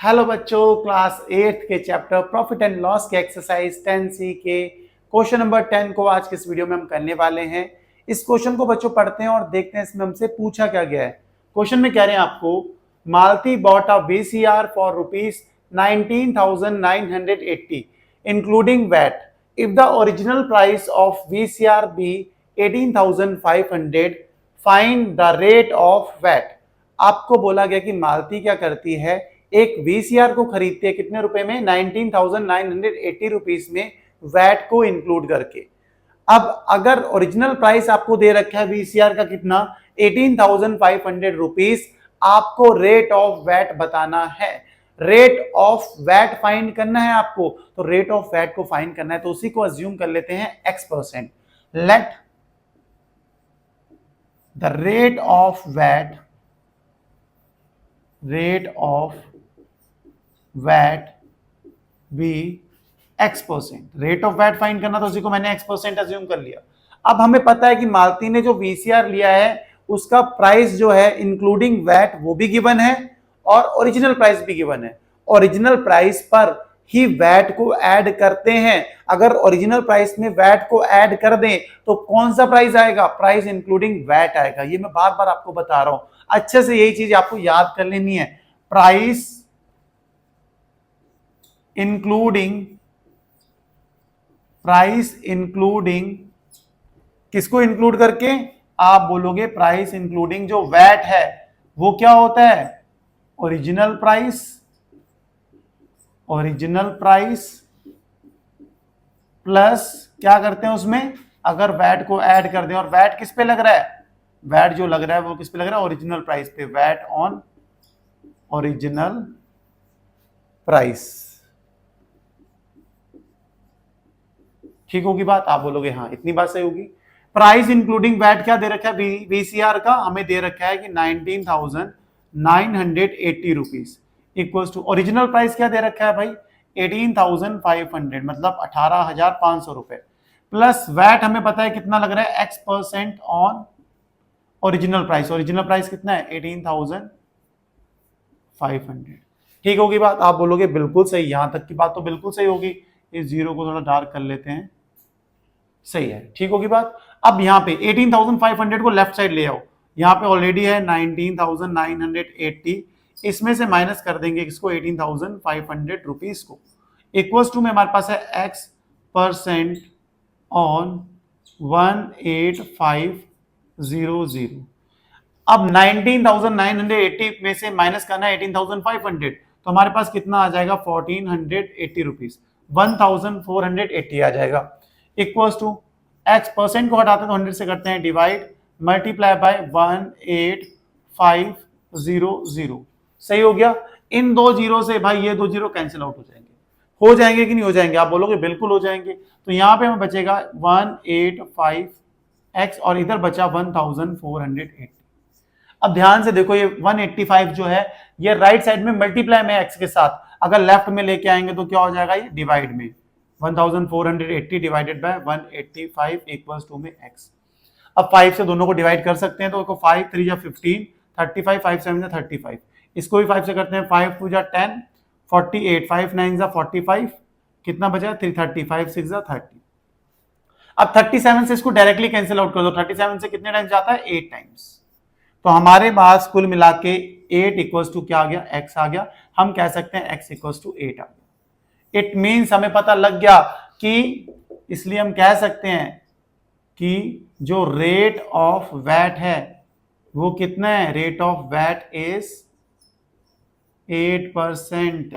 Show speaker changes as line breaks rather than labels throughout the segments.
Hello बच्चों, class 8 के chapter profit and loss के एक्सरसाइज 10C के क्वेश्चन नंबर 10 को आज के इस वीडियो में हम करने वाले हैं। इस क्वेश्चन को बच्चों पढ़ते हैं और देखते हैं इसमें हमसे पूछा क्या गया है। क्वेश्चन में कह रहे हैं आपको, Malti bought a VCR for rupees 19,980 including VAT. If the original price of VCR be 18,500, find the rate of VAT. आपको बोला गया कि मालती क्या करती है, एक वीसीआर को खरीदती है कितने रुपए में, 19,980 रुपीस में, वैट को इंक्लूड करके। अब अगर ओरिजिनल प्राइस आपको दे रखा है वीसीआर का कितना, 18,500 रुपीस, आपको रेट ऑफ वैट बताना है। रेट ऑफ वैट फाइंड करना है आपको, तो रेट ऑफ वैट को फाइंड करना है, तो उसी को अज्यूम कर लेते हैं x%। Let the rate of VAT be x%। Rate of VAT find करना, तो उसी को मैंने x% अज्यूम कर लिया। अब हमें पता है कि मालती ने जो वीसीआर लिया है उसका प्राइस जो है इंक्लूडिंग वैट वो भी गिवन है और ओरिजिनल प्राइस भी गिवन है। ओरिजिनल प्राइस पर ही वैट को ऐड करते हैं। अगर ओरिजिनल प्राइस में वैट को ऐड कर दें तो कौन सा प्राइस आएगा, प्राइस इंक्लूडिंग वैट आएगा। ये मैं बार बार आपको बता रहा हूं, अच्छे से यही चीज आपको याद कर लेनी है। प्राइस इंक्लूडिंग किसको इंक्लूड करके, आप बोलोगे प्राइस इंक्लूडिंग जो वैट है वो क्या होता है, ओरिजिनल प्राइस प्लस क्या करते हैं उसमें, अगर वैट को ऐड कर दें, और वैट किस पे लग रहा है, वैट जो लग रहा है वो किस पे लग रहा है, ओरिजिनल प्राइस पे। VAT on original price. ठीक होगी बात, आप बोलोगे हाँ इतनी बात सही होगी। प्राइस इंक्लूडिंग वैट क्या दे रखा है वीसीआर का, हमें दे रखा है कि 19,980 rupees equals to original price क्या दे रखा है भाई, 18,500, मतलब 18,500 रुपए, प्लस वैट हमें पता है कितना लग रहा है, x% on original price. Original price कितना है, 18,500। ठीक होगी बात, आप बोलोगे बिल्कुल सही, यहां तक की बात तो बिल्कुल सही होगी। इस जीरो को थोड़ा डार्क कर लेते हैं, सही है, ठीक होगी बात। अब यहाँ पे 18,500 को लेफ्ट साइड ले आओ, यहाँ पे ऑलरेडी है 19,980, इसमें से माइनस कर देंगे किसको, 18,500 रुपीस को, इक्वल्स टू में हमारे पास है x% ऑन 18,500। अब 19,980 में से माइनस करना है 18,500, तो हमारे पास कितना आ जाएगा, 1,480 रुपीस, 1,480 आ जाएगा, इक्वल्स टू x% को हटाते हैं तो 100 से करते हैं डिवाइड, मल्टीप्लाई बाय 18,500। सही हो गया। इन दो जीरो से भाई ये दो जीरो कैंसिल आउट हो जाएंगे कि नहीं हो जाएंगे, आप बोलोगे बिल्कुल हो जाएंगे। तो यहां पे हमें बचेगा 185x और इधर बचा 1,480। अब ध्यान से देखो, ये 185 जो है ये राइट साइड में मल्टीप्लाई में x के साथ, अगर लेफ्ट में लेके आएंगे तो क्या हो जाएगा, ये डिवाइड में, 1,480 डिवाइडेड बाय 185 इक्वल्स टू में x। अब 5 से दोनों को डिवाइड कर सकते हैं, तो 5 3 जा 15, 35, 5 7 जा 35, इसको भी 5 से करते हैं, 5 2 जा 10, 48, 5 9 जा 45, कितना बचा 330, 5 6 जा 30। अब 37 से इसको डायरेक्टली कैंसिल आउट कर दो, 37 से कितने टाइम्स जाता है, 8 टाइम्स। तो हमारे पास कुल मिला के 8 इक्वल्स टू क्या आ गया, x आ गया। हम कह सकते हैं x इक्वल्स टू 8 आ गया। इट मीन्स हमें पता लग गया कि, इसलिए हम कह सकते हैं कि जो रेट ऑफ वैट है वो कितना है, rate of VAT is 8%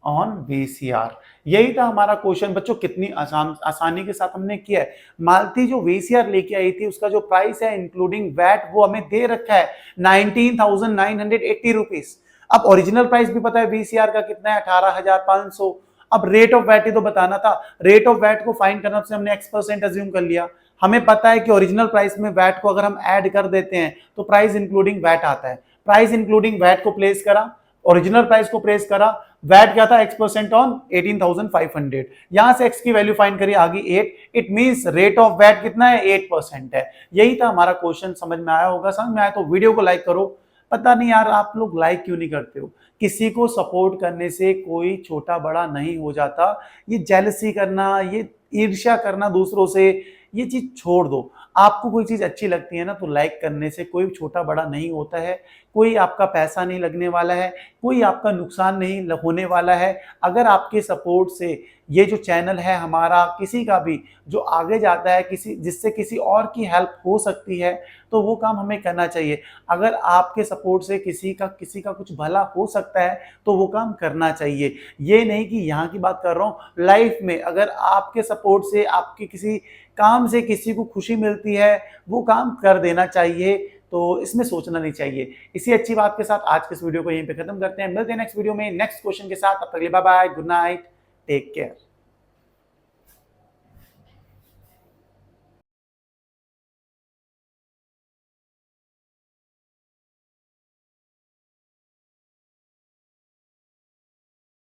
on VCR. यही था हमारा क्वेश्चन बच्चों, कितनी आसानी के साथ हमने किया है। मालती जो वीसीआर लेके आई थी उसका जो प्राइस है इंक्लूडिंग वैट वो हमें दे रखा है 19,980 रुपीस। अब ओरिजिनल प्राइस भी पता है वीसीआर का कितना है, 18,500। अब रेट ऑफ वैट ही तो बताना था, रेट ऑफ वैट को फाइंड करने से हमने x% अज्यूम कर लिया। हमें पता है कि ओरिजिनल प्राइस में वैट को अगर हम ऐड कर देते हैं तो प्राइस इंक्लूडिंग वैट आता है। प्राइस इंक्लूडिंग वैट को प्लेस करा, ओरिजिनल प्राइस को प्लेस करा, वैट क्या था, x% ऑन 18,500, यहां से x की वैल्यू फाइंड करी, आ गई 8। It means rate of VAT कितना है, 8% है। यही था हमारा क्वेश्चन। समझ में आया होगा, समझ में आया तो वीडियो को लाइक करो, पता नहीं यार आप लोग लाइक क्यों नहीं करते हो। किसी को सपोर्ट करने से कोई छोटा बड़ा नहीं हो जाता। ये जेलसी करना, ये ईर्ष्या करना दूसरों से, ये चीज छोड़ दो। आपको कोई चीज अच्छी लगती है ना, तो लाइक करने से कोई छोटा बड़ा नहीं होता है। कोई आपका पैसा नहीं लगने वाला है, कोई आपका नुकसान नहीं होने वाला है। अगर आपके सपोर्ट से ये जो चैनल है हमारा, किसी का भी जो आगे जाता है, किसी जिससे किसी और की हेल्प हो सकती है, तो वो काम हमें करना चाहिए। अगर आपके सपोर्ट से किसी का कुछ भला हो सकता है, तो वो काम करना चाहिए। ये नहीं कि यहाँ की बात कर रहा हूँ, लाइफ में अगर आपके सपोर्ट से, आपके किसी काम से किसी को खुशी मिलती है, वो काम कर देना चाहिए। तो इसमें सोचना नहीं चाहिए। इसी अच्छी बात के साथ आज के इस वीडियो को यहीं पे खत्म करते हैं। मिलते हैं नेक्स्ट वीडियो में नेक्स्ट क्वेश्चन के साथ। तब तक के लिए bye bye, good night, take care.